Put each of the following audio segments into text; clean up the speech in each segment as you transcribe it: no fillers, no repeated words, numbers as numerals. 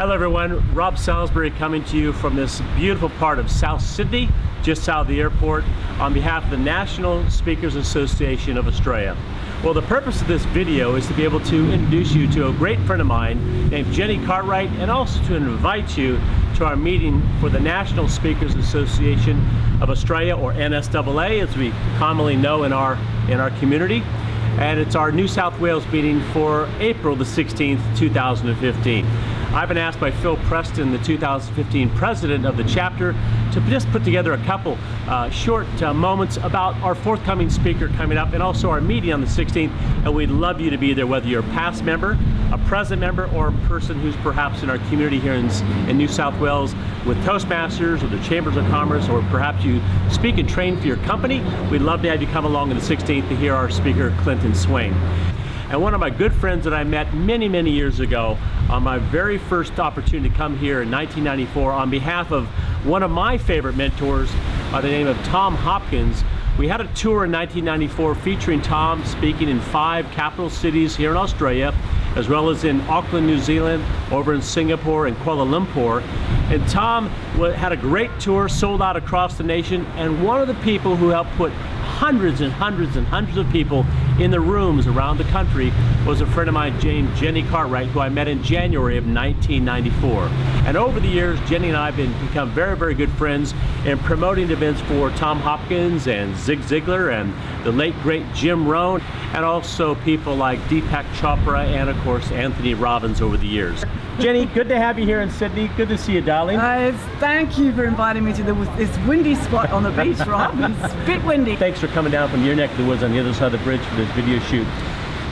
Hello everyone, Rob Salisbury coming to you from this beautiful part of South Sydney, just south of the airport, on behalf of the National Speakers Association of Australia. Well, the purpose of this video is to be able to introduce you to a great friend of mine named Jenny Cartwright, and also to invite you to our meeting for the National Speakers Association of Australia, or NSAA as we commonly know in our community. And it's our New South Wales meeting for April the 16th, 2015. I've been asked by Phil Preston, the 2015 president of the chapter, to just put together a couple short moments about our forthcoming speaker coming up, and also our meeting on the 16th. And we'd love you to be there, whether you're a past member, a present member, or a person who's perhaps in our community here in New South Wales with Toastmasters or the Chambers of Commerce, or perhaps you speak and train for your company. We'd love to have you come along on the 16th to hear our speaker, Clinton Swaine. And one of my good friends that I met many, many years ago on my very first opportunity to come here in 1994 on behalf of one of my favorite mentors by the name of Tom Hopkins. We had a tour in 1994 featuring Tom speaking in 5 capital cities here in Australia, as well as in Auckland, New Zealand, over in Singapore and Kuala Lumpur. And Tom had a great tour, sold out across the nation, and one of the people who helped put hundreds and hundreds and hundreds of people in the rooms around the country was a friend of mine named Jenny Cartwright, who I met in January of 1994. And over the years, Jenny and I have become very, very good friends in promoting events for Tom Hopkins and Zig Ziglar and the late great Jim Rohn, and also people like Deepak Chopra and of course Anthony Robbins over the years. Jenny, good to have you here in Sydney. Good to see you, darling. Thank you for inviting me to this windy spot on the beach, Rob. It's a bit windy. Thanks for coming down from your neck of the woods on the other side of the bridge for this video shoot.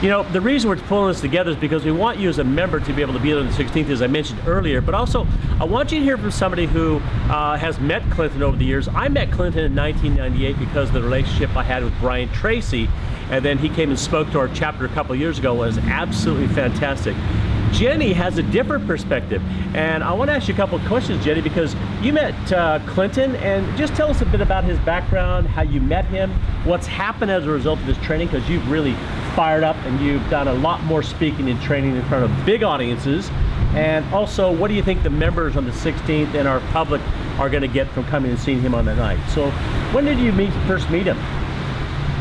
You know, the reason we're pulling this together is because we want you as a member to be able to be there on the 16th, as I mentioned earlier, but also I want you to hear from somebody who has met Clinton over the years. I met Clinton in 1998 because of the relationship I had with Brian Tracy, and then he came and spoke to our chapter a couple of years ago. It was absolutely fantastic. Jenny has a different perspective, and I want to ask you a couple of questions, Jenny, because you met Clinton, and just tell us a bit about his background, how you met him, what's happened as a result of this training, because you've really fired up and you've done a lot more speaking and training in front of big audiences. And also, what do you think the members on the 16th and our public are going to get from coming and seeing him on that night? So when did you first meet him?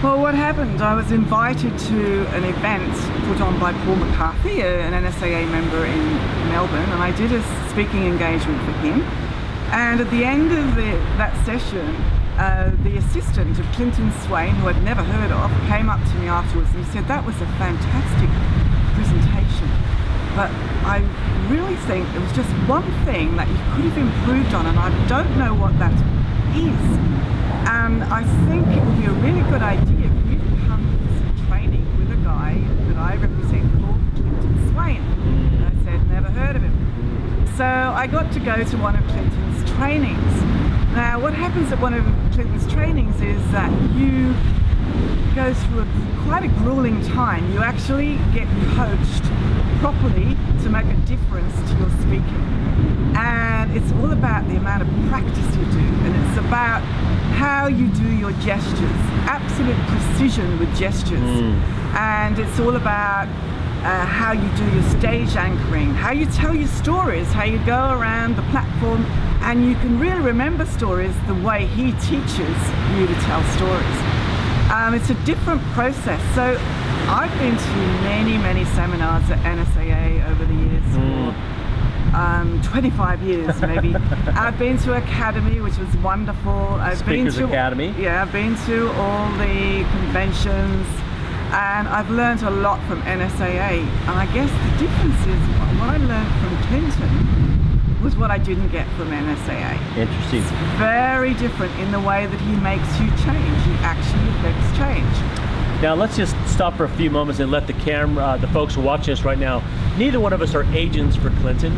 Well, what happened, I was invited to an event put on by Paul McCarthy, an NSAA member in Melbourne, and I did a speaking engagement for him. And at the end of that session, the assistant of Clinton Swaine, who I'd never heard of, came up to me afterwards and he said, "That was a fantastic presentation, but I really think there was just one thing that you could have improved on, and I don't know what that is. And I think it would be a really good idea for you to come to some training with a guy that I represent called Clinton Swaine." And I said, "Never heard of him." So I got to go to one of Clinton's trainings. Now, what happens at one of Clinton's trainings is that you go through quite a grueling time. You actually get coached properly to make a difference to your speaking. And it's all about the amount of practice you do, and it's about how you do your gestures, absolute precision with gestures. And it's all about how you do your stage anchoring, how you tell your stories, how you go around the platform, and you can really remember stories the way he teaches you to tell stories. It's a different process. So I've been to many, many seminars at NSAA over the years, for 25 years maybe. I've been to Academy, which was wonderful. Speakers Academy. Yeah, I've been to all the conventions, and I've learned a lot from NSAA. And I guess the difference is what I learned from Clinton was what I didn't get from NSAA. Interesting. It's very different in the way that he makes you change. He actually affects change. Now let's just stop for a few moments and let the folks watching us right now, neither one of us are agents for Clinton.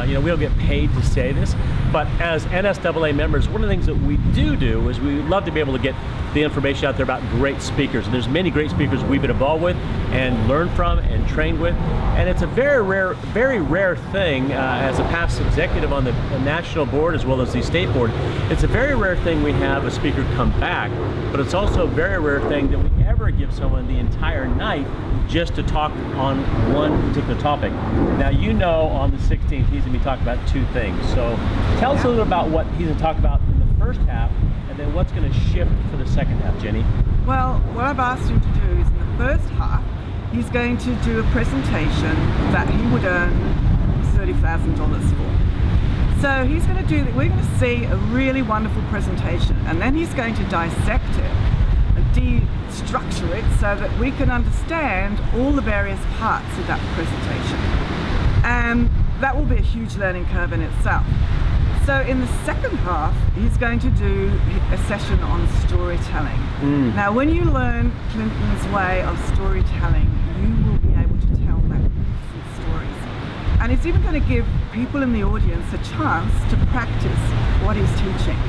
You know, we don't get paid to say this, but as NSAA members, one of the things that we do is we love to be able to get the information out there about great speakers. And there's many great speakers we've been involved with and learned from and trained with. And it's a very rare thing, as a past executive on the national board as well as the state board, it's a very rare thing we have a speaker come back, but it's also a very rare thing that we ever give someone the entire night just to talk on one particular topic. Now, you know, on the 16th, he's going to be talking about two things. So tell us a little about what he's going to talk about in the first half, and then what's going to shift for the second half, Jenny. Well, what I've asked him to do is in the first half, he's going to do a presentation that he would earn $30,000 for. So he's going to do that. We're going to see a really wonderful presentation, and then he's going to dissect it and destructure it so that we can understand all the various parts of that presentation. And that will be a huge learning curve in itself. So in the second half, he's going to do a session on storytelling. Now, when you learn Clinton's way of storytelling, you will be able to tell magnificent stories. And he's even going to give people in the audience a chance to practice what he's teaching.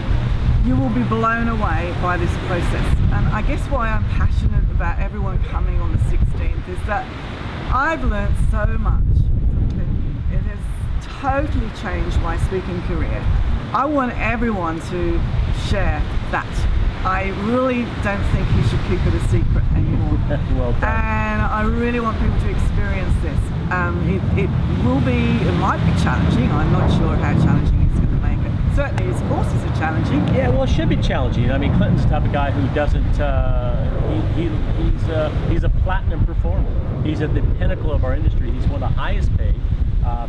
You will be blown away by this process. And I guess why I'm passionate about everyone coming on the 16th is that I've learned so much from Clinton. It has totally changed my speaking career. I want everyone to share that. I really don't think he should keep it a secret anymore. Well done. And I really want people to experience this. It might be challenging. I'm not sure how challenging he's going to make it. Certainly his courses are challenging. Yeah, well, it should be challenging. I mean, Clinton's the type of guy who doesn't, he's a platinum performer. He's at the pinnacle of our industry. He's one of the highest paid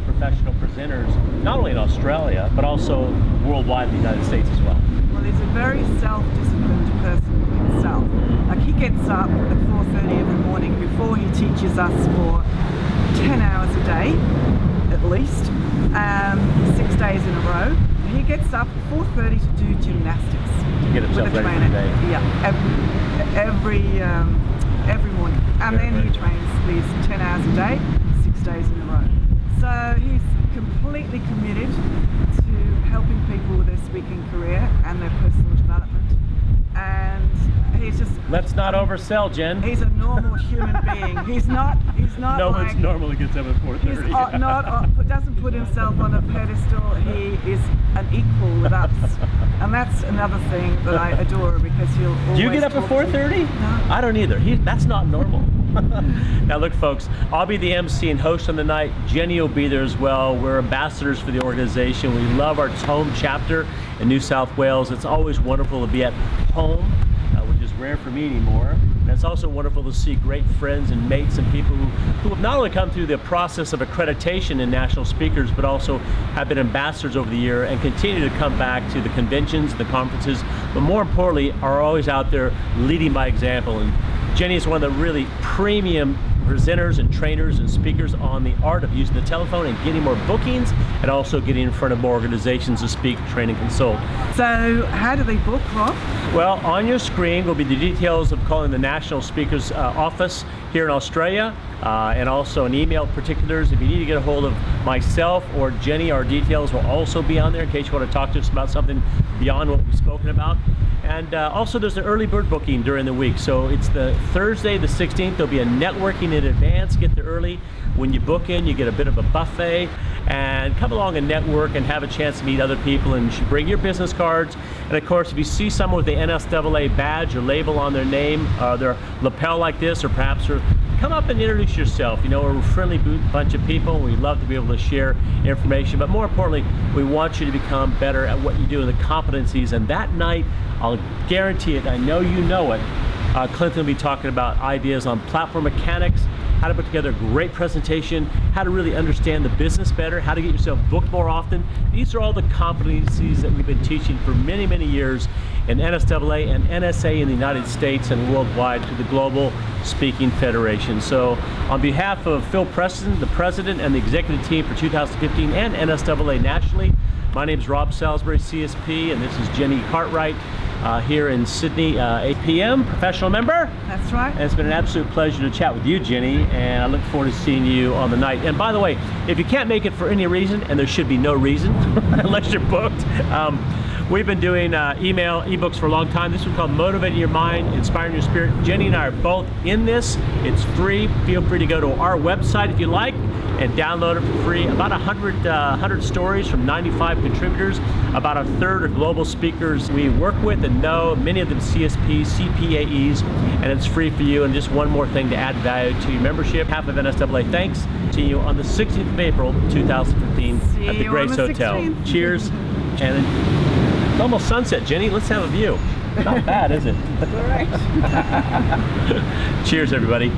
professional presenters, not only in Australia, but also worldwide in the United States as well. Well, he's a very self-disciplined person himself. Like, he gets up at 4:30 in the morning before he teaches us for 10 hours a day, at least, 6 days in a row. He gets up at 4:30 to do gymnastics. To get himself ready for the day. Yeah, every morning. And then he trains these 10 hours a day, 6 days in a row. So he's completely committed to helping people with their speaking career and their personal development. And he's just... Let's not oversell, Jen. He's a normal human being. He's not no like... one's normally gets up at 4:30. He doesn't put himself on a pedestal. He is an equal with us. And that's another thing that I adore, because he'll always... Do you get up at 4:30? No. I don't either. That's not normal. Now look, folks, I'll be the MC and host on the night. Jenny will be there as well. We're ambassadors for the organization. We love our home chapter in New South Wales. It's always wonderful to be at home, which is rare for me anymore. And it's also wonderful to see great friends and mates and people who have not only come through the process of accreditation in national speakers, but also have been ambassadors over the year and continue to come back to the conventions, the conferences, but more importantly, are always out there leading by example. And Jenny is one of the really premium presenters and trainers and speakers on the art of using the telephone and getting more bookings, and also getting in front of more organizations to speak, train, and consult. So how do they book, Rob? Well, on your screen will be the details of calling the National Speakers Office here in Australia, and also an email particulars. If you need to get a hold of myself or Jenny, our details will also be on there in case you want to talk to us about something beyond what we've spoken about. And also there's an early bird booking during the week. So it's the Thursday the 16th. There'll be a networking in advance. Get there early. When you book in, you get a bit of a buffet, and come along and network and have a chance to meet other people, and you should bring your business cards. And of course, if you see someone with the NSAA badge or label on their name, their lapel like this, or perhaps come up and introduce yourself. You know, we're a friendly bunch of people. We love to be able to share information, but more importantly, we want you to become better at what you do and the competencies. And that night, I'll guarantee it, I know you know it, Clinton will be talking about ideas on platform mechanics, how to put together a great presentation, how to really understand the business better, how to get yourself booked more often. These are all the competencies that we've been teaching for many, many years in NSAA and NSA in the United States and worldwide through the Global Speaking Federation. So on behalf of Phil Preston, the President and the Executive Team for 2015 and NSAA nationally, my name is Rob Salisbury CSP, and this is Jenny Cartwright here in Sydney, PM, professional member. That's right. And it's been an absolute pleasure to chat with you, Jenny, and I look forward to seeing you on the night. And by the way, if you can't make it for any reason, and there should be no reason unless you're booked, We've been doing ebooks for a long time. This one's called Motivating Your Mind, Inspiring Your Spirit. Jenny and I are both in this. It's free. Feel free to go to our website if you like and download it for free. About 100 stories from 95 contributors. About a third are global speakers we work with and know, many of them CSPs, CPAEs, and it's free for you. And just one more thing to add value to your membership. Half of NSAA thanks. See you on the 16th of April 2015 at the Grace Hotel. 16th. Cheers. And it's almost sunset, Jenny. Let's have a view. Not bad, is it? All right. Cheers, everybody.